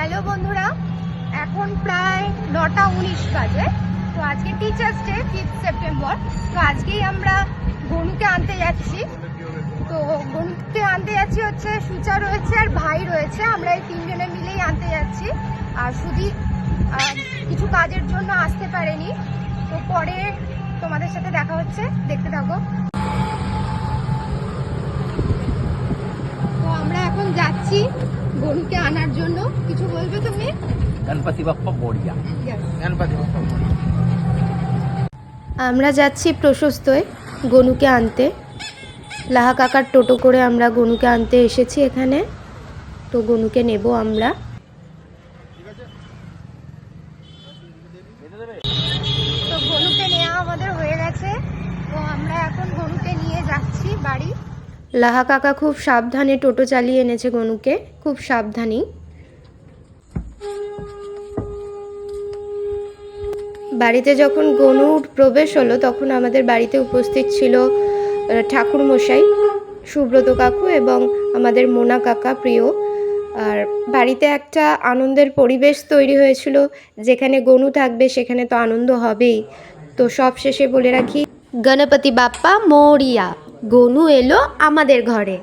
Hello বন্ধুরা, এখন প্রায় 9:19 বাজে। তো আজকে টিচার্স ডে 5 সেপ্টেম্বর। তো আজকেই আমরা গনুকে আনতে যাচ্ছি। তো গনুকে আনতে যাচ্ছি হচ্ছে সুচা রয়েছে আর ভাই রয়েছে, আমরা এই তিনজনে মিলেই আনতে যাচ্ছি। আর শুধু কিছু কাজের জন্য আসতে পারেনি। তো পরে তোমাদের সাথে দেখা হচ্ছে, দেখতে থাকো। তো আমরা এখন যাচ্ছি গনুকে আনার জন্য। কিছু বলবে তুমি? গণপতি বাপ্পা মোরিয়া। গণপতি বাপ্পা মোরিয়া। আমরা যাচ্ছি প্রশস্তয় গনুকে আনতে। লাহা কাকার টোটো করে আমরা গনুকে আনতে এসেছি এখানে। তো গনুকে নেব আমরা। তো গনুকে নেওয়া আমাদের হয়ে গেছে। তো আমরা এখন গনুকে নিয়ে যাচ্ছি বাড়ি। লাহা কাকা খুব সাবধানে টোটো চালিয়ে এনেছে গনুকে, খুব সাবধানী। বাড়িতে যখন গনুর প্রবেশ হলো তখন আমাদের বাড়িতে উপস্থিত ছিল ঠাকুর মশাই, সুব্রত কাকু এবং আমাদের মোনা কাকা প্রিয়। আর বাড়িতে একটা আনন্দের পরিবেশ তৈরি হয়েছিল। যেখানে গনু থাকবে সেখানে তো আনন্দ হবেই। তো সব শেষে বলে রাখি, গণপতি বাপ্পা মোরিয়া, গনু এলো আমাদের ঘরে।